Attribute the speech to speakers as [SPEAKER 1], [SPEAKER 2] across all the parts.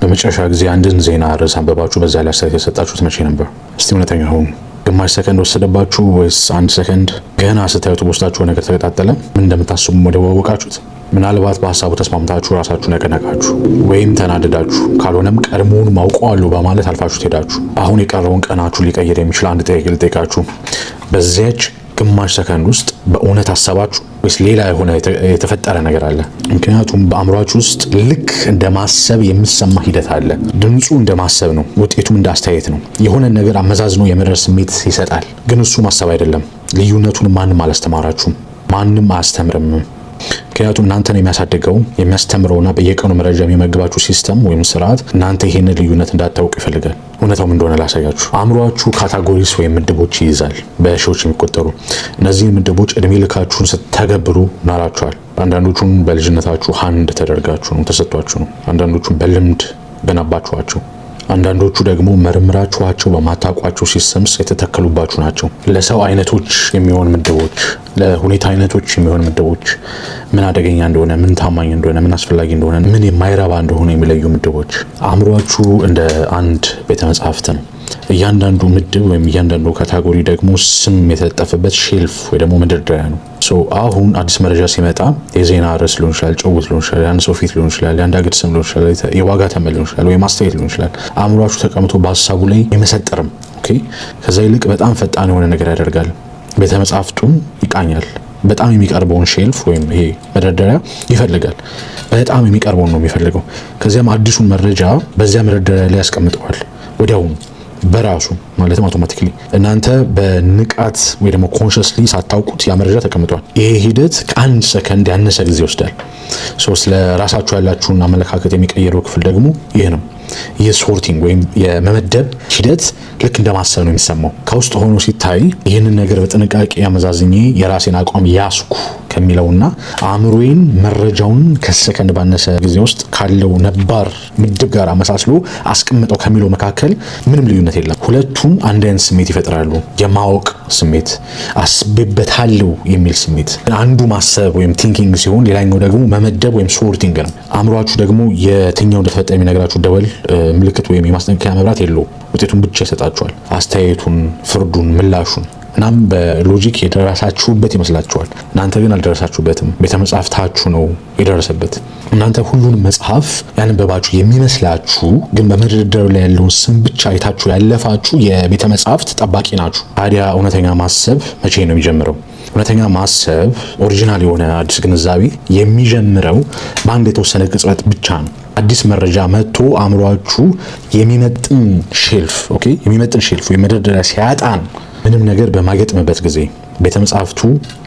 [SPEAKER 1] በመጨረሻ ጊዜ አንድን ዜና ርዕስ አንበባችሁ በዛ ላይ አስተያየት የሰጣችሁት መቼ ነበር? እስቲ እውነተኛ ሁኑ። ግማሽ ሰከንድ ወሰደባችሁ ወይስ አንድ ሰከንድ? ገና ስታዩት በውስጣችሁ ነገር ተቀጣጠለ? ምን እንደምታስቡ ወደዋወቃችሁት? ምናልባት በሀሳቡ ተስማምታችሁ ራሳችሁን ያቀነቃችሁ ወይም ተናደዳችሁ፣ ካልሆነም ቀድሞውን ማውቀዋለሁ በማለት አልፋችሁ ሄዳችሁ። አሁን የቀረውን ቀናችሁ ሊቀይር የሚችል አንድ ጥያቄ ልጠይቃችሁ። በዚያች ግማሽ ሰከንድ ውስጥ በእውነት አሰባችሁ ወይስ ሌላ የሆነ የተፈጠረ ነገር አለ? ምክንያቱም በአእምሯችሁ ውስጥ ልክ እንደ ማሰብ የሚሰማ ሂደት አለ። ድምፁ እንደ ማሰብ ነው፣ ውጤቱም እንደ አስተያየት ነው። የሆነ ነገር አመዛዝኖ የመድረስ ስሜት ይሰጣል። ግን እሱ ማሰብ አይደለም። ልዩነቱን ማንም አላስተማራችሁም፣ ማንም አያስተምርም። ምክንያቱም እናንተን የሚያሳድገው የሚያስተምረውና በየቀኑ መረጃ የሚመግባችሁ ሲስተም ወይም ስርዓት እናንተ ይሄንን ልዩነት እንዳታውቁ ይፈልጋል። እውነታውም እንደሆነ ላሳያችሁ። አእምሯችሁ ካታጎሪስ ወይም ምድቦች ይይዛል፣ በሺዎች የሚቆጠሩ። እነዚህን ምድቦች እድሜ ልካችሁን ስተገብሩ ናራችኋል። አንዳንዶቹን በልጅነታችሁ ሀንድ ተደርጋችሁ ነው ተሰጥቷችሁ ነው። አንዳንዶቹን በልምድ ገነባችኋቸው። አንዳንዶቹ ደግሞ መርምራችኋቸው በማታውቋቸው ሲስተምስ የተተከሉባችሁ ናቸው። ለሰው አይነቶች የሚሆን ምድቦች፣ ለሁኔታ አይነቶች የሚሆን ምድቦች፣ ምን አደገኛ እንደሆነ፣ ምን ታማኝ እንደሆነ፣ ምን አስፈላጊ እንደሆነ፣ ምን የማይረባ እንደሆነ የሚለዩ ምድቦች። አእምሯችሁ እንደ አንድ ቤተ መጻሕፍት ነው። እያንዳንዱ ምድብ ወይም እያንዳንዱ ካታጎሪ ደግሞ ስም የተለጠፈበት ሼልፍ ወይ ደግሞ መደርደሪያ ነው። አሁን አዲስ መረጃ ሲመጣ የዜና ርዕስ ሊሆን ይችላል፣ ጭውውት ሊሆን ይችላል፣ የአንድ ሰው ፊት ሊሆን ይችላል፣ የአንድ ሀገር ስም ሊሆን ይችላል፣ የዋጋ ተመን ሊሆን ይችላል፣ ወይም አስተያየት ሊሆን ይችላል። አእምሯችሁ ተቀምጦ በሀሳቡ ላይ የመሰጠርም ከዛ ይልቅ በጣም ፈጣን የሆነ ነገር ያደርጋል። ቤተ መጻሕፍቱን ይቃኛል። በጣም የሚቀርበውን ሼልፍ ወይም ይሄ መደርደሪያ ይፈልጋል። በጣም የሚቀርበውን ነው የሚፈልገው። ከዚያም አዲሱን መረጃ በዚያ መደርደሪያ ላይ ያስቀምጠዋል ወዲያውኑ በራሱ ማለትም አውቶማቲክሊ። እናንተ በንቃት ወይ ደግሞ ኮንሽስሊ ሳታውቁት ያ መረጃ ተቀምጧል። ይሄ ሂደት ከአንድ ሰከንድ ያነሰ ጊዜ ይወስዳል። ስለ ራሳችሁ ያላችሁን አመለካከት የሚቀይረው ክፍል ደግሞ ይህ ነው። የሶርቲንግ ወይም የመመደብ ሂደት ልክ እንደማሰብ ነው የሚሰማው። ከውስጥ ሆኖ ሲታይ ይህንን ነገር በጥንቃቄ አመዛዝኜ የራሴን አቋም ያስኩ ከሚለውና አእምሮዬን መረጃውን ከሰከንድ ባነሰ ጊዜ ውስጥ ካለው ነባር ምድብ ጋር አመሳስሎ አስቀምጠው ከሚለው መካከል ምንም ልዩነት የለም። ሁለቱም አንድ አይነት ስሜት ይፈጥራሉ። የማወቅ ስሜት፣ አስቤበታለሁ የሚል ስሜት። አንዱ ማሰብ ወይም ቲንኪንግ ሲሆን ሌላኛው ደግሞ መመደብ ወይም ሶርቲንግ ነው። አእምሯችሁ ደግሞ የትኛው እንደተፈጠረ የሚነግራችሁ ደወል ምልክት ወይም የማስጠንቀቂያ መብራት የለውም። ውጤቱን ብቻ ይሰጣችኋል። አስተያየቱን፣ ፍርዱን፣ ምላሹን። እናም በሎጂክ የደረሳችሁበት ይመስላችኋል። እናንተ ግን አልደረሳችሁበትም። ቤተ መጻሕፍታችሁ ነው የደረሰበት። እናንተ ሁሉንም መጽሐፍ ያነበባችሁ የሚመስላችሁ ግን በመደርደሩ ላይ ያለውን ስም ብቻ አይታችሁ ያለፋችሁ የቤተ መጻሕፍት ጠባቂ ናችሁ። ታዲያ እውነተኛ ማሰብ መቼ ነው የሚጀምረው? እውነተኛ ማሰብ ኦሪጂናል የሆነ አዲስ ግንዛቤ የሚጀምረው በአንድ የተወሰነ ቅጽበት ብቻ ነው። አዲስ መረጃ መጥቶ አእምሯችሁ የሚመጥን ሼልፍ ወይ መደርደሪያ ሲያጣን፣ ምንም ነገር በማይገጥምበት ጊዜ፣ ቤተ መጻሕፍቱ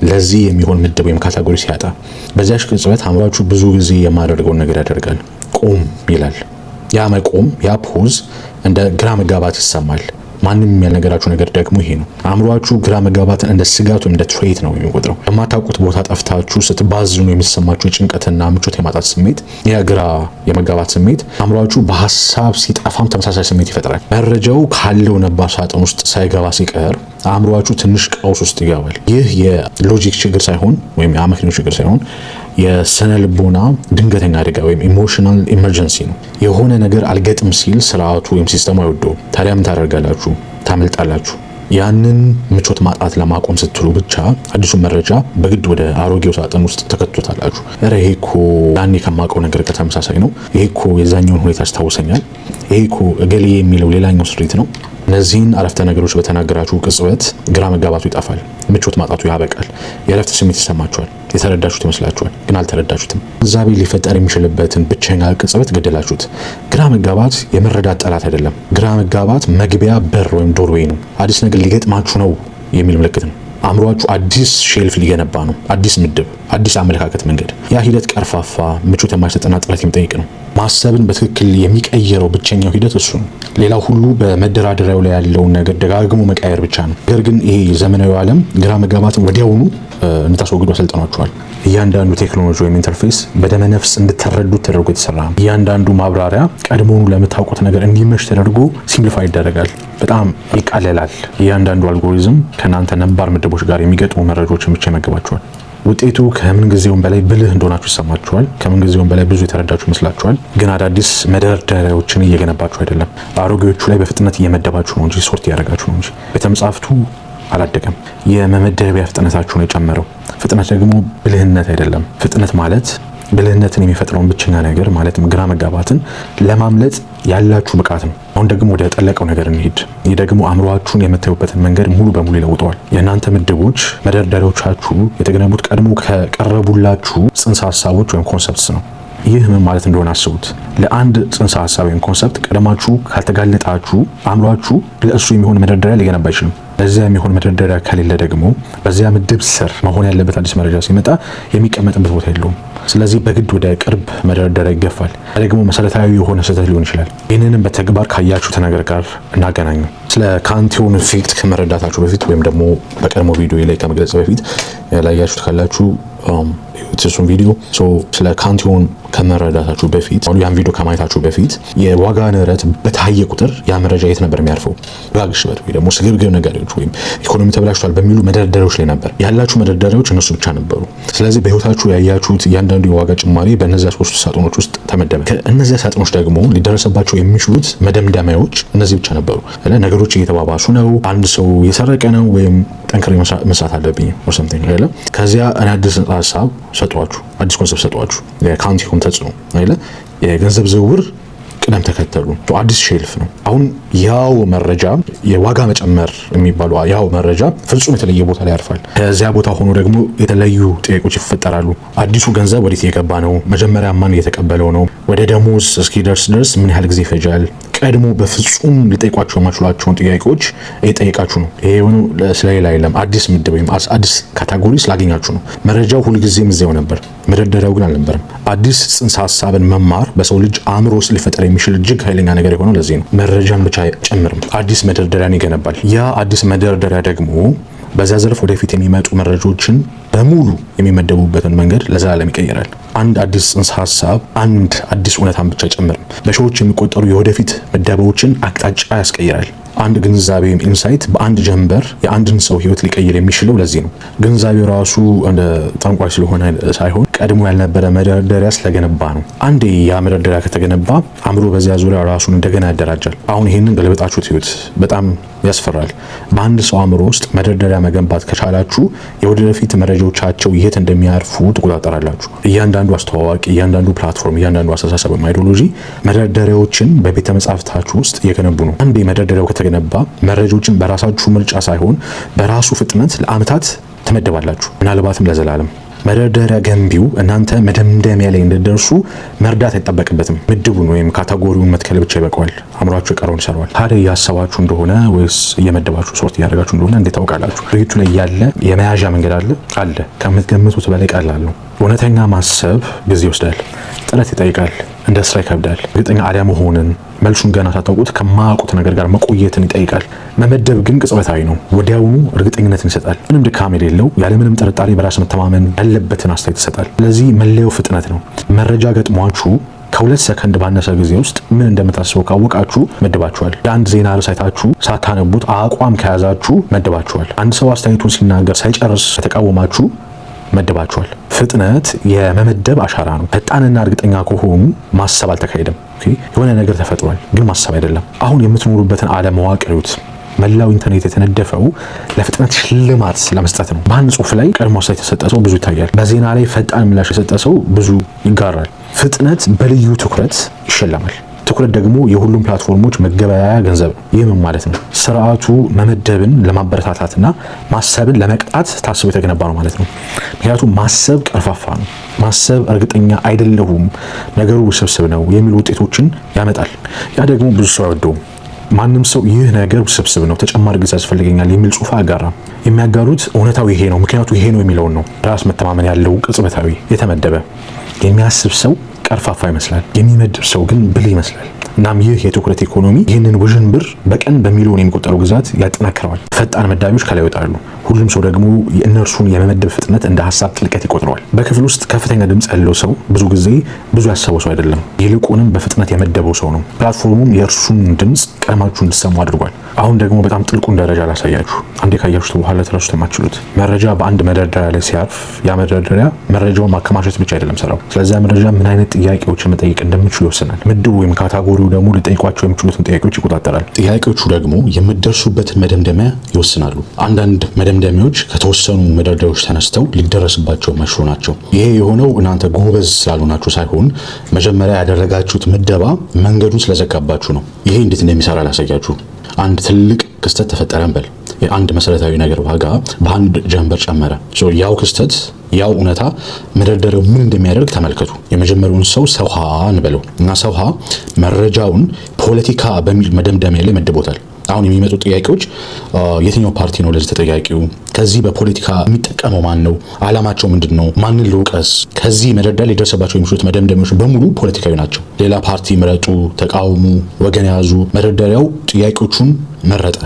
[SPEAKER 1] ለዚህ የሚሆን ምድብ ወይም ካታጎሪ ሲያጣ፣ በዚያች ቅጽበት አእምሯችሁ ብዙ ጊዜ የማደርገውን ነገር ያደርጋል። ቆም ይላል። ያ መቆም፣ ያ ፖዝ እንደ ግራ መጋባት ይሰማል። ማንም ያልነገራችሁ ነገር ደግሞ ይሄ ነው። አእምሯችሁ ግራ መጋባትን እንደ ስጋት ወይም እንደ ትሬት ነው የሚቆጥረው። በማታውቁት ቦታ ጠፍታችሁ ስትባዝኑ የሚሰማችሁ ጭንቀትና ምቾት የማጣት ስሜት፣ የግራ የመጋባት ስሜት አእምሯችሁ በሀሳብ ሲጠፋም ተመሳሳይ ስሜት ይፈጥራል። መረጃው ካለው ነባር ሳጥን ውስጥ ሳይገባ ሲቀር አእምሯችሁ ትንሽ ቀውስ ውስጥ ይገባል። ይህ የሎጂክ ችግር ሳይሆን ወይም የአመክንዮ ችግር ሳይሆን የስነ ልቦና ድንገተኛ አደጋ ወይም ኢሞሽናል ኢመርጀንሲ ነው። የሆነ ነገር አልገጥም ሲል ስርዓቱ ወይም ሲስተሙ አይወደውም። ታዲያ ምን ታደርጋላችሁ? ታመልጣላችሁ። ያንን ምቾት ማጣት ለማቆም ስትሉ ብቻ አዲሱን መረጃ በግድ ወደ አሮጌው ሳጥን ውስጥ ተከቱታላችሁ። ይሄ እኮ ያኔ ከማውቀው ነገር ከተመሳሳይ ነው። ይሄ እኮ የዛኛውን ሁኔታ ያስታውሰኛል። ይሄ እኮ እገሌ የሚለው ሌላኛው ስሪት ነው። እነዚህን አረፍተ ነገሮች በተናገራችሁ ቅጽበት ግራ መጋባቱ ይጠፋል። ምቾት ማጣቱ ያበቃል። የእረፍት ስሜት ይሰማችኋል። የተረዳችሁት ይመስላችኋል፣ ግን አልተረዳችሁትም። ግንዛቤ ሊፈጠር የሚችልበትን ብቸኛ ቅጽበት ገደላችሁት። ግራ መጋባት የመረዳት ጠላት አይደለም። ግራ መጋባት መግቢያ በር ወይም ዶርዌይ ነው። አዲስ ነገር ሊገጥማችሁ ነው የሚል ምልክት ነው። አእምሯችሁ አዲስ ሼልፍ ሊገነባ ነው። አዲስ ምድብ፣ አዲስ አመለካከት መንገድ። ያ ሂደት ቀርፋፋ፣ ምቾት የማይሰጥና ጥረት የሚጠይቅ ነው። ማሰብን በትክክል የሚቀየረው ብቸኛው ሂደት እሱ ነው። ሌላው ሁሉ በመደራደሪያው ላይ ያለውን ነገር ደጋግሞ መቀየር ብቻ ነው። ነገር ግን ይሄ ዘመናዊ ዓለም ግራ መጋባትን ወዲያውኑ እንድታስወግዱ አሰልጥኗቸዋል። እያንዳንዱ ቴክኖሎጂ ወይም ኢንተርፌስ በደመ ነፍስ እንድትረዱት ተደርጎ የተሰራ ነው። እያንዳንዱ ማብራሪያ ቀድሞውኑ ለምታውቁት ነገር እንዲመሽ ተደርጎ ሲምፕሊፋይ ይደረጋል፣ በጣም ይቃለላል። እያንዳንዱ አልጎሪዝም ከእናንተ ነባር ምድቦች ጋር የሚገጥሙ መረጃዎችን ብቻ ይመግባቸዋል። ውጤቱ ከምን ጊዜውም በላይ ብልህ እንደሆናችሁ ይሰማችኋል። ከምን ጊዜውም በላይ ብዙ የተረዳችሁ ይመስላችኋል። ግን አዳዲስ መደርደሪያዎችን እየገነባችሁ አይደለም። አሮጌዎቹ ላይ በፍጥነት እየመደባችሁ ነው እንጂ ሶርት እያደረጋችሁ ነው እንጂ ቤተ መጻሕፍቱ አላደገም። የመመደቢያ ፍጥነታችሁ ነው የጨመረው። ፍጥነት ደግሞ ብልህነት አይደለም። ፍጥነት ማለት ብልህነትን የሚፈጥረውን ብቸኛ ነገር ማለትም ግራ መጋባትን ለማምለጥ ያላችሁ ብቃት ነው። አሁን ደግሞ ወደ ጠለቀው ነገር እንሂድ። ይህ ደግሞ አእምሮአችሁን የምታዩበትን መንገድ ሙሉ በሙሉ ይለውጠዋል። የእናንተ ምድቦች፣ መደርደሪያዎቻችሁ የተገነቡት ቀድሞ ከቀረቡላችሁ ጽንሰ ሀሳቦች ወይም ኮንሰፕትስ ነው። ይህ ምን ማለት እንደሆነ አስቡት። ለአንድ ጽንሰ ሀሳብ ወይም ኮንሰፕት ቀድማችሁ ካልተጋለጣችሁ አእምሮአችሁ ለእሱ የሚሆን መደርደሪያ ሊገነባ አይችልም። ለዚያ የሚሆን መደርደሪያ ከሌለ ደግሞ በዚያ ምድብ ስር መሆን ያለበት አዲስ መረጃ ሲመጣ የሚቀመጥበት ቦታ የለውም። ስለዚህ በግድ ወደ ቅርብ መደርደሪያ ይገፋል። ደግሞ መሰረታዊ የሆነ ስህተት ሊሆን ይችላል። ይህንንም በተግባር ካያችሁት ነገር ጋር እናገናኙ። ስለ ካንቲዮን ኢፌክት ከመረዳታችሁ በፊት ወይም ደግሞ በቀድሞ ቪዲዮ ላይ ከመግለጽ በፊት ያላያችሁት ካላችሁ እሱን ቪዲዮ ስለ ካንቲዮን ከመረዳታችሁ በፊት ያን ቪዲዮ ከማየታችሁ በፊት የዋጋ ንረት በታየ ቁጥር ያ መረጃ የት ነበር የሚያርፈው? ግሽበት ወይ ደግሞ ስግብግብ ነጋዴዎች ወይም ኢኮኖሚ ተበላሽቷል በሚሉ መደርደሪያዎች ላይ ነበር። ያላችሁ መደርደሪያዎች እነሱ ብቻ ነበሩ። ስለዚህ በህይወታችሁ ያያችሁት እያንዳንዱ የዋጋ ጭማሪ በእነዚያ 3 ሳጥኖች ውስጥ ተመደበ። ከእነዚያ ሳጥኖች ደግሞ ሊደረሰባቸው የሚችሉት መደምደሚያዎች እነዚህ ብቻ ነበሩ። ነገሮች እየተባባሱ ነው፣ አንድ ሰው እየሰረቀ ነው ወይም ጠንክሬ መስራት አለብኝ or something አይደለም። ከዚያ አዲስ ሀሳብ ሰጧችሁ፣ አዲስ ኮንሰፕት ሰጧችሁ። የካንቲዮን ተጽዕኖ አይደለ? የገንዘብ ዝውውር ቅደም ተከተሉ አዲስ ሼልፍ ነው። አሁን ያው መረጃ የዋጋ መጨመር የሚባለው ያው መረጃ ፍጹም የተለየ ቦታ ላይ ያርፋል። ከዚያ ቦታ ሆኖ ደግሞ የተለያዩ ጥያቄዎች ይፈጠራሉ። አዲሱ ገንዘብ ወዴት እየገባ ነው? መጀመሪያ ማን እየተቀበለው ነው? ወደ ደሞዝ እስኪደርስ ድረስ ምን ያህል ጊዜ ይፈጃል? ቀድሞ በፍጹም ሊጠይቋቸው የማይችሏቸውን ጥያቄዎች እየጠየቃችሁ ነው። ይሄ ሆኖ ስለሌላ አይደለም። አዲስ ምድብ ወይም አዲስ ካታጎሪ ስላገኛችሁ ነው። መረጃው ሁልጊዜም እዚያው ነበር፣ መደርደሪያው ግን አልነበረም። አዲስ ጽንሰ ሀሳብን መማር በሰው ልጅ አእምሮ ውስጥ ሊፈጠር የሚችል እጅግ ኃይለኛ ነገር የሆነው ለዚህ ነው። መረጃን ብቻ ጨምርም አዲስ መደርደሪያን ይገነባል። ያ አዲስ መደርደሪያ ደግሞ በዛ ዘርፍ ወደፊት የሚመጡ መረጃዎችን በሙሉ የሚመደቡበትን መንገድ ለዘላለም ይቀይራል። አንድ አዲስ ጽንሰ ሀሳብ አንድ አዲስ እውነታን ብቻ ጨምርም በሺዎች የሚቆጠሩ የወደፊት መደባዎችን አቅጣጫ ያስቀይራል። አንድ ግንዛቤ ወይም ኢንሳይት በአንድ ጀንበር የአንድን ሰው ህይወት ሊቀይር የሚችለው ለዚህ ነው። ግንዛቤው ራሱ እንደ ጠንቋይ ስለሆነ ሳይሆን ቀድሞ ያልነበረ መደርደሪያ ስለገነባ ነው። አንዴ ያ መደርደሪያ ከተገነባ አእምሮ በዚያ ዙሪያ ራሱን እንደገና ያደራጃል። አሁን ይህንን ገልብጣችሁት ህይወት በጣም ያስፈራል። በአንድ ሰው አእምሮ ውስጥ መደርደሪያ መገንባት ከቻላችሁ የወደፊት መረጃዎቻቸው የት እንደሚያርፉ ትቆጣጠራላችሁ። እያንዳንዱ አስተዋዋቂ፣ እያንዳንዱ ፕላትፎርም፣ እያንዳንዱ አስተሳሰብ አይዲዮሎጂ መደርደሪያዎችን በቤተ መጻሕፍታችሁ ውስጥ እየገነቡ ነው። አንዴ መደርደሪያው ከተገነባ መረጃዎችን በራሳችሁ ምርጫ ሳይሆን በራሱ ፍጥነት ለአመታት ትመደባላችሁ፣ ምናልባትም ለዘላለም። መደርደሪያ ገንቢው እናንተ መደምደሚያ ላይ እንድትደርሱ መርዳት አይጠበቅበትም። ምድቡን ወይም ካታጎሪውን መትከል ብቻ ይበቃዋል። አእምሯችሁ የቀረውን ይሰራዋል። ታዲያ እያሰባችሁ እንደሆነ ወይስ እየመደባችሁ ሶርት እያደረጋችሁ እንደሆነ እንዴት ታውቃላችሁ? ቤቱ ላይ ያለ የመያዣ መንገድ አለ። ከምትገምቱት በላይ ቀላል ነው። እውነተኛ ማሰብ ጊዜ ይወስዳል፣ ጥረት ይጠይቃል፣ እንደ ስራ ይከብዳል። እርግጠኛ አለመሆንን መልሱን ገና ሳታውቁት ከማያውቁት ነገር ጋር መቆየትን ይጠይቃል። መመደብ ግን ቅጽበታዊ ነው። ወዲያውኑ እርግጠኝነትን ይሰጣል። ምንም ድካም የሌለው ያለምንም ጥርጣሬ በራስ መተማመን ያለበትን አስተያየት ይሰጣል። ስለዚህ መለያው ፍጥነት ነው። መረጃ ገጥሟችሁ ከ2 ሰከንድ ባነሰ ጊዜ ውስጥ ምን እንደምታስቡ ካወቃችሁ መድባችኋል። የአንድ ዜና ርዕስ አይታችሁ ሳታነቡት አቋም ከያዛችሁ መድባችኋል። አንድ ሰው አስተያየቱን ሲናገር ሳይጨርስ ከተቃወማችሁ መድባችኋል። ፍጥነት የመመደብ አሻራ ነው። ፈጣንና እርግጠኛ ከሆኑ ማሰብ አልተካሄደም። የሆነ ነገር ተፈጥሯል፣ ግን ማሰብ አይደለም። አሁን የምትኖሩበትን ዓለም መዋቅር እዩት። መላው ኢንተርኔት የተነደፈው ለፍጥነት ሽልማት ለመስጠት ነው። በአንድ ጽሁፍ ላይ ቀድሞ አስተያየት የሰጠ ሰው ብዙ ይታያል። በዜና ላይ ፈጣን ምላሽ የሰጠ ሰው ብዙ ይጋራል። ፍጥነት በልዩ ትኩረት ይሸለማል። ትኩረት ደግሞ የሁሉም ፕላትፎርሞች መገበያያ ገንዘብ ነው። ይህ ምን ማለት ነው? ስርዓቱ መመደብን ለማበረታታትና ማሰብን ለመቅጣት ታስቦ የተገነባ ነው ማለት ነው። ምክንያቱም ማሰብ ቀርፋፋ ነው። ማሰብ እርግጠኛ አይደለሁም፣ ነገሩ ውስብስብ ነው የሚሉ ውጤቶችን ያመጣል። ያ ደግሞ ብዙ ሰው አይወደውም። ማንም ሰው ይህ ነገር ውስብስብ ነው፣ ተጨማሪ ጊዜ ያስፈልገኛል የሚል ጽሑፍ አያጋራም። የሚያጋሩት እውነታው ይሄ ነው፣ ምክንያቱ ይሄ ነው የሚለውን ነው። ራስ መተማመን ያለው ቅጽበታዊ የተመደበ የሚያስብ ሰው ቀርፋፋ ይመስላል፣ የሚመድብ ሰው ግን ብልህ ይመስላል። እናም ይህ የትኩረት ኢኮኖሚ ይህንን ውዥንብር በቀን በሚሊዮን የሚቆጠሩ ግዛት ያጠናክረዋል። ፈጣን መዳቢዎች ከላይ ይወጣሉ። ሁሉም ሰው ደግሞ የእነርሱን የመመደብ ፍጥነት እንደ ሀሳብ ጥልቀት ይቆጥረዋል። በክፍል ውስጥ ከፍተኛ ድምፅ ያለው ሰው ብዙ ጊዜ ብዙ ያሰበው ሰው አይደለም፣ ይልቁንም በፍጥነት የመደበው ሰው ነው። ፕላትፎርሙም የእርሱን ድምፅ ቀድማችሁ እንድትሰሙ አድርጓል። አሁን ደግሞ በጣም ጥልቁን ደረጃ ላሳያችሁ። አንዴ ካያችሁት በኋላ ትረሱት የማትችሉት መረጃ በአንድ መደርደሪያ ላይ ሲያርፍ ያ መደርደሪያ መረጃውን ማከማቸት ብቻ አይደለም ስራው። ስለዚህ መረጃ ምን አይነት ጥያቄዎችን መጠየቅ እንደምትችሉ ይወስናል። ምድቡ ወይም ካታጎሪው ደግሞ ሊጠይቋቸው የሚችሉትን ጥያቄዎች ይቆጣጠራል። ጥያቄዎቹ ደግሞ የምትደርሱበትን መደምደሚያ ይወስናሉ። አንዳንድ መደምደሚያዎች ከተወሰኑ መደርደሪያዎች ተነስተው ሊደረስባቸው የማይችሉ ናቸው። ይሄ የሆነው እናንተ ጎበዝ ስላልሆናችሁ ሳይሆን መጀመሪያ ያደረጋችሁት ምደባ መንገዱን ስለዘጋባችሁ ነው። ይሄ እንዴት እንደሚሰራ ላሳያችሁ። አንድ ትልቅ ክስተት ተፈጠረ እንበል። የአንድ መሰረታዊ ነገር ዋጋ በአንድ ጀንበር ጨመረ። ያው ክስተት ያው እውነታ መደርደሪያው ምን እንደሚያደርግ ተመልከቱ። የመጀመሪያውን ሰውሃ እንበለው እና ሰውሃ መረጃውን ፖለቲካ በሚል መደምደሚያ ላይ መድቦታል። አሁን የሚመጡ ጥያቄዎች የትኛው ፓርቲ ነው ለዚህ ተጠያቂው? ከዚህ በፖለቲካ የሚጠቀመው ማን ነው? አላማቸው ምንድነው? ማንን ልውቀስ? ከዚህ መደርደሪያ ሊደርሰባቸው የሚችሉት መደምደሚያዎች በሙሉ ፖለቲካዊ ናቸው። ሌላ ፓርቲ ምረጡ፣ ተቃውሙ፣ ወገን ያዙ። መደርደሪያው ጥያቄዎቹን መረጠ።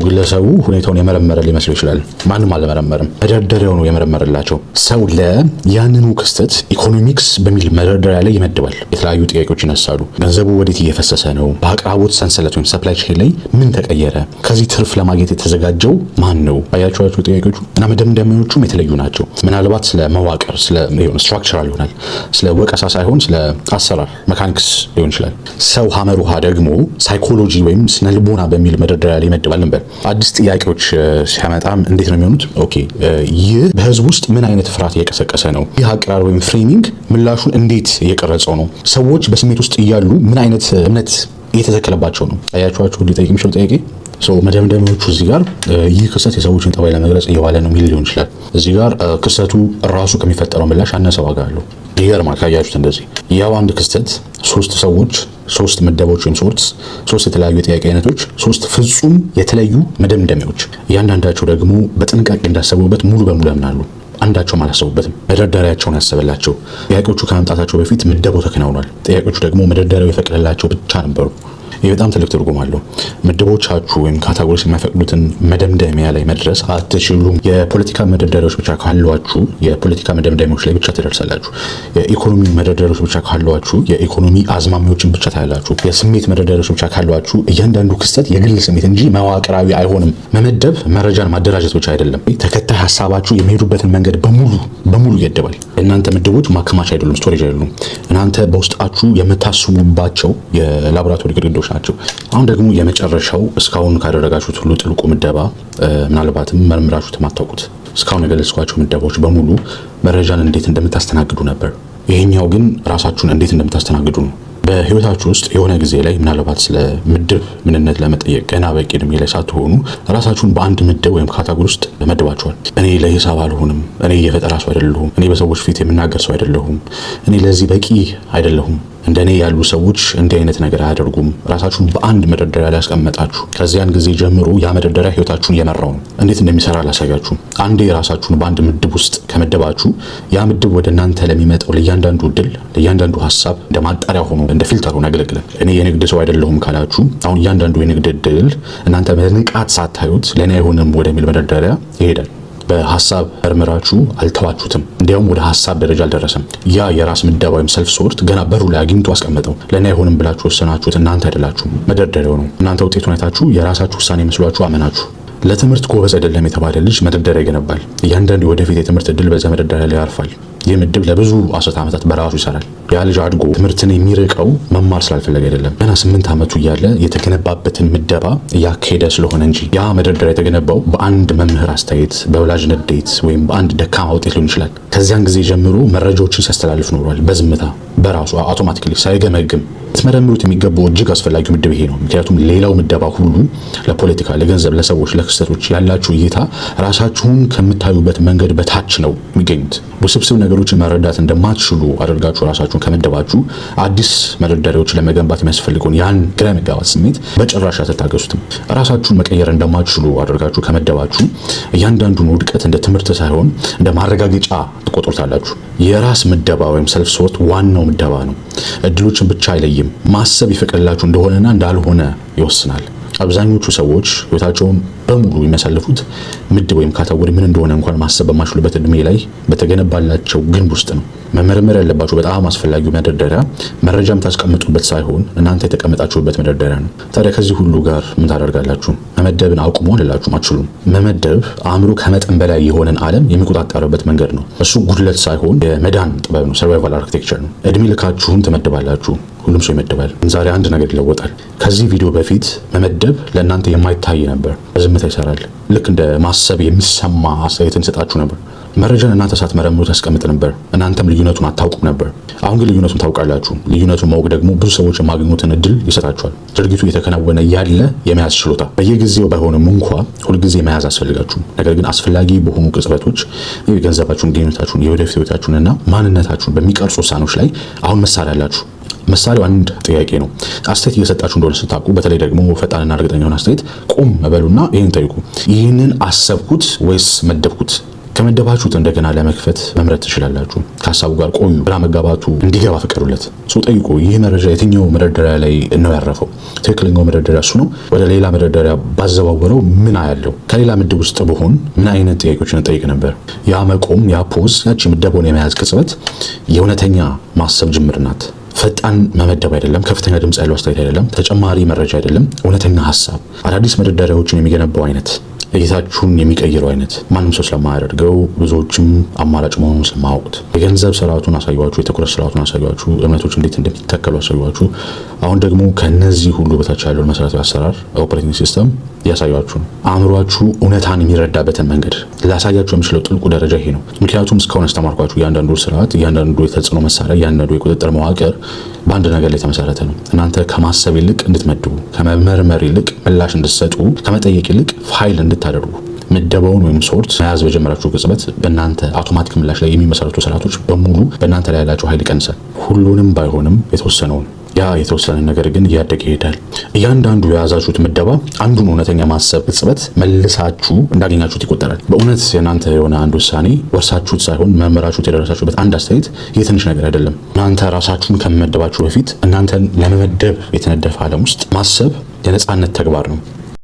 [SPEAKER 1] ግለሰቡ ሁኔታውን የመረመረ ሊመስለው ይችላል። ማንም አልመረመርም። መደርደሪያው ነው የመረመረላቸው። ሰው ለያንኑ ክስተት ኢኮኖሚክስ በሚል መደርደሪያ ላይ ይመድባል። የተለያዩ ጥያቄዎች ይነሳሉ። ገንዘቡ ወዴት እየፈሰሰ ነው? በአቅራቦት ሰንሰለት ወይም ሰፕላይ ቼን ላይ ምን ተቀየረ? ከዚህ ትርፍ ለማግኘት የተዘጋጀው ማን ነው? አያችኋቸው ጥያቄዎቹ እና መደምደሚያዎቹም የተለዩ ናቸው። ምናልባት ስለ መዋቅር ስለ ስትራክቸራል ይሆናል። ስለ ወቀሳ ሳይሆን ስለ አሰራር መካኒክስ ሊሆን ይችላል። ሰው ሀመር ውሃ ደግሞ ሳይኮሎጂ ወይም ስነ ልቦና በሚል መደርደሪያ ላይ ይመድባል። አዲስ ጥያቄዎች ሲያመጣም እንዴት ነው የሚሆኑት? ይህ በህዝብ ውስጥ ምን አይነት ፍርሃት እየቀሰቀሰ ነው? ይህ አቀራረብ ወይም ፍሬሚንግ ምላሹን እንዴት እየቀረጸው ነው? ሰዎች በስሜት ውስጥ እያሉ ምን አይነት እምነት እየተተከለባቸው ነው? አያችኋቸው ሊጠይቅ የሚችለው ጥያቄ። መደምደሚያዎቹ እዚህ ጋር ይህ ክስተት የሰዎችን ጠባይ ለመግለጽ እየዋለ ነው የሚል ሊሆን ይችላል። እዚህ ጋር ክስተቱ ራሱ ከሚፈጠረው ምላሽ አነሰ ዋጋ አለው። ይገርማል። ካያችሁት እንደዚህ ያው አንድ ክስተት ሶስት ሰዎች ሶስት ምደቦች ወይም ሶስት የተለያዩ የጥያቄ አይነቶች ሶስት ፍጹም የተለዩ መደምደሚያዎች እያንዳንዳቸው ደግሞ በጥንቃቄ እንዳሰቡበት ሙሉ በሙሉ ያምናሉ። አንዳቸውም አላሰቡበትም። መደርደሪያቸውን ያሰበላቸው ጥያቄዎቹ ከመምጣታቸው በፊት ምደባው ተከናውኗል። ጥያቄዎቹ ደግሞ መደርደሪያው የፈቀደላቸው ብቻ ነበሩ። ይህ በጣም ትልቅ ትርጉም አለው። ምድቦቻችሁ ወይም ካታጎሪስ የሚያፈቅዱትን መደምደሚያ ላይ መድረስ አትችሉም። የፖለቲካ መደርደሪያዎች ብቻ ካሏችሁ የፖለቲካ መደምደሚያዎች ላይ ብቻ ትደርሳላችሁ። የኢኮኖሚ መደርደሪያዎች ብቻ ካሏችሁ የኢኮኖሚ አዝማሚዎችን ብቻ ታያላችሁ። የስሜት መደርደሪያዎች ብቻ ካሏችሁ እያንዳንዱ ክስተት የግል ስሜት እንጂ መዋቅራዊ አይሆንም። መመደብ መረጃን ማደራጀት ብቻ አይደለም። ተከታይ ሀሳባችሁ የሚሄዱበትን መንገድ በሙሉ ይገድባል። እናንተ ምድቦች ማከማቻ አይደሉም፣ ስቶሬጅ አይደሉም። እናንተ በውስጣችሁ የምታስቡባቸው የላቦራቶሪ ግድግዳዎች ናቸው። አሁን ደግሞ የመጨረሻው እስካሁን ካደረጋችሁት ሁሉ ጥልቁ ምደባ ምናልባትም መርምራችሁት የማታውቁት እስካሁን የገለጽኳቸው ምደባዎች በሙሉ መረጃን እንዴት እንደምታስተናግዱ ነበር። ይሄኛው ግን ራሳችሁን እንዴት እንደምታስተናግዱ ነው። በህይወታችሁ ውስጥ የሆነ ጊዜ ላይ ምናልባት ስለ ምድብ ምንነት ለመጠየቅ ገና በቂ እድሜ ላይ ሳትሆኑ ራሳችሁን በአንድ ምድብ ወይም ካታጎሪ ውስጥ መድባችኋል። እኔ ለሂሳብ አልሆንም፣ እኔ የፈጠራ ሰው አይደለሁም፣ እኔ በሰዎች ፊት የምናገር ሰው አይደለሁም፣ እኔ ለዚህ በቂ አይደለሁም፣ እንደኔ ያሉ ሰዎች እንዲህ አይነት ነገር አያደርጉም። ራሳችሁን በአንድ መደርደሪያ ላይ ያስቀመጣችሁ ከዚያን ጊዜ ጀምሮ ያ መደርደሪያ ህይወታችሁን እየመራው ነው። እንዴት እንደሚሰራ ላሳያችሁ። አንዴ ራሳችሁን በአንድ ምድብ ውስጥ ከመደባችሁ ያ ምድብ ወደ እናንተ ለሚመጣው ለእያንዳንዱ እድል ለእያንዳንዱ ሀሳብ እንደ ማጣሪያ ሆኖ እንደ ፊልተር ሆኖ ያገለግላል። እኔ የንግድ ሰው አይደለሁም ካላችሁ አሁን እያንዳንዱ የንግድ እድል እናንተ በንቃት ሳታዩት ለእኔ አይሆንም ወደሚል መደርደሪያ ይሄዳል። በሀሳብ መርምራችሁ አልተዋችሁትም። እንዲያውም ወደ ሀሳብ ደረጃ አልደረሰም። ያ የራስ ምደባ ወይም ሰልፍ ሶርት ገና በሩ ላይ አግኝቶ አስቀመጠው። ለእኔ አይሆንም ብላችሁ ወሰናችሁት። እናንተ አይደላችሁም፣ መደርደሪያው ነው። እናንተ ውጤቱን አይታችሁ የራሳችሁ ውሳኔ መስሏችሁ አመናችሁ። ለትምህርት ጎበዝ አይደለም የተባለ ልጅ መደርደሪያ ይገነባል። እያንዳንዱ ወደፊት የትምህርት እድል በዛ መደርደሪያ ላይ ያርፋል። ይህ ምድብ ለብዙ አስርት ዓመታት በራሱ ይሰራል። ያ ልጅ አድጎ ትምህርትን የሚርቀው መማር ስላልፈለገ አይደለም፣ ገና 8 ዓመቱ እያለ የተገነባበትን ምደባ እያካሄደ ስለሆነ እንጂ። ያ መደርደሪያ የተገነባው በአንድ መምህር አስተያየት፣ በወላጅ ንዴት ወይም በአንድ ደካማ ውጤት ሊሆን ይችላል። ከዚያን ጊዜ ጀምሮ መረጃዎችን ሲያስተላልፍ ኖሯል፣ በዝምታ በራሱ አውቶማቲካሊ ሳይገመግም። ልትመረምሩት የሚገባው እጅግ አስፈላጊው ምድብ ይሄ ነው። ምክንያቱም ሌላው ምደባ ሁሉ ለፖለቲካ፣ ለገንዘብ፣ ለሰዎች፣ ለክስተቶች ያላችሁ እይታ ራሳችሁን ከምታዩበት መንገድ በታች ነው የሚገኙት። ውስብስብ ነገሮችን መረዳት እንደማትችሉ አድርጋችሁ ራሳችሁን ከመደባችሁ አዲስ መደርደሪያዎችን ለመገንባት የሚያስፈልገውን ያን ግራ መጋባት ስሜት በጭራሽ አትታገሱትም። ራሳችሁን መቀየር እንደማትችሉ አድርጋችሁ ከመደባችሁ እያንዳንዱን ውድቀት እንደ ትምህርት ሳይሆን እንደ ማረጋገጫ ትቆጥሩታላችሁ። የራስ ምደባ ወይም ሰልፍ ሶርት ዋናው ምደባ ነው። እድሎችን ብቻ አይለይም፣ ማሰብ ይፈቅድላችሁ እንደሆነና እንዳልሆነ ይወስናል። አብዛኞቹ ሰዎች ህይወታቸውን በሙሉ የሚያሳልፉት ምድብ ወይም ካታጎሪ ምን እንደሆነ እንኳን ማሰብ በማይችሉበት እድሜ ላይ በተገነባላቸው ግንብ ውስጥ ነው። መመርመር ያለባችሁ በጣም አስፈላጊው መደርደሪያ መረጃ የምታስቀምጡበት ሳይሆን እናንተ የተቀመጣችሁበት መደርደሪያ ነው። ታዲያ ከዚህ ሁሉ ጋር ምን ታደርጋላችሁ? መመደብን አቁሙ አላችሁም፣ አትችሉም። መመደብ አእምሮ ከመጠን በላይ የሆነን ዓለም የሚቆጣጠርበት መንገድ ነው። እሱ ጉድለት ሳይሆን የመዳን ጥበብ ነው፣ ሰርቫይቫል አርኪቴክቸር ነው። እድሜ ልካችሁን ትመድባላችሁ። ሁሉም ሰው ይመድባል። ዛሬ አንድ ነገር ይለወጣል። ከዚህ ቪዲዮ በፊት መመደብ ለእናንተ የማይታይ ነበር፣ በዝምታ ይሰራል። ልክ እንደ ማሰብ የሚሰማ አስተያየትን ሰጣችሁ ነበር። መረጃን እናንተ ሳትመረምሩ ታስቀምጥ ነበር። እናንተም ልዩነቱን አታውቁም ነበር። አሁን ግን ልዩነቱን ታውቃላችሁ። ልዩነቱን ማወቅ ደግሞ ብዙ ሰዎች የማግኙትን እድል ይሰጣችኋል። ድርጊቱ እየተከናወነ ያለ የመያዝ ችሎታ በየጊዜው ባይሆንም እንኳ ሁልጊዜ መያዝ አስፈልጋችሁም። ነገር ግን አስፈላጊ በሆኑ ቅጽበቶች የገንዘባችሁን፣ ግንኙነታችሁን፣ የወደፊት ህይወታችሁንና ማንነታችሁን በሚቀርጹ ውሳኔዎች ላይ አሁን መሳሪያ አላችሁ። መሳሪያው አንድ ጥያቄ ነው። አስተያየት እየሰጣችሁ እንደሆነ ስታውቁ፣ በተለይ ደግሞ ፈጣንና እርግጠኛ የሆነ አስተያየት ቆም በሉና ይህን ጠይቁ። ይህንን አሰብኩት ወይስ መደብኩት? ከመደባችሁት እንደገና ለመክፈት መምረጥ ትችላላችሁ። ከሀሳቡ ጋር ቆዩ። ግራ መጋባቱ እንዲገባ ፍቀዱለት። ጠይቁ። ይህ መረጃ የትኛው መደርደሪያ ላይ ነው ያረፈው? ትክክለኛው መደርደሪያ እሱ ነው? ወደ ሌላ መደርደሪያ ባዘዋወረው ምን አያለው? ከሌላ ምድብ ውስጥ በሆን ምን አይነት ጥያቄዎችን ጠይቅ ነበር? ያ መቆም፣ ያ ፖዝ፣ ያቺ ምደባውን የመያዝ ቅጽበት የእውነተኛ ማሰብ ጅምር ናት። ፈጣን መመደብ አይደለም፣ ከፍተኛ ድምፅ ያለው አስተያየት አይደለም፣ ተጨማሪ መረጃ አይደለም። እውነተኛ ሀሳብ አዳዲስ መደርደሪያዎችን የሚገነባው አይነት እይታችሁን የሚቀይረው አይነት ማንም ሰው ስለማያደርገው ብዙዎችም አማራጭ መሆኑን ስለማያውቁት የገንዘብ ስርዓቱን አሳዩዋችሁ፣ የትኩረት ስርዓቱን አሳዩዋችሁ፣ እምነቶች እንዴት እንደሚተከሉ አሳዩዋችሁ። አሁን ደግሞ ከነዚህ ሁሉ በታች ያለውን መሰረታዊ አሰራር ኦፕሬቲንግ ሲስተም ያሳዩዋችሁ ነው። አእምሯችሁ እውነታን የሚረዳበትን መንገድ ላሳያችሁ የምችለው ጥልቁ ደረጃ ይሄ ነው። ምክንያቱም እስካሁን ያስተማርኳችሁ እያንዳንዱ ስርዓት፣ እያንዳንዱ የተጽዕኖ መሳሪያ፣ እያንዳንዱ የቁጥጥር መዋቅር በአንድ ነገር ላይ የተመሰረተ ነው። እናንተ ከማሰብ ይልቅ እንድትመድቡ፣ ከመመርመር ይልቅ ምላሽ እንድትሰጡ፣ ከመጠየቅ ይልቅ ፋይል እንድታደርጉ ምደባውን ወይም ሶርት መያዝ በጀመራችሁ ቅጽበት በእናንተ አውቶማቲክ ምላሽ ላይ የሚመሰረቱ ስርዓቶች በሙሉ በእናንተ ላይ ያላቸው ኃይል ይቀንሳል። ሁሉንም ባይሆንም የተወሰነውን። ያ የተወሰነ ነገር ግን እያደገ ይሄዳል። እያንዳንዱ የያዛችሁት ምደባ አንዱን እውነተኛ ማሰብ ቅጽበት መልሳችሁ እንዳገኛችሁት ይቆጠራል። በእውነት የእናንተ የሆነ አንድ ውሳኔ ወርሳችሁት ሳይሆን መመራችሁት የደረሳችሁበት አንድ አስተያየት የትንሽ ነገር አይደለም። እናንተ ራሳችሁን ከመመደባችሁ በፊት እናንተን ለመመደብ የተነደፈ ዓለም ውስጥ ማሰብ የነጻነት ተግባር ነው።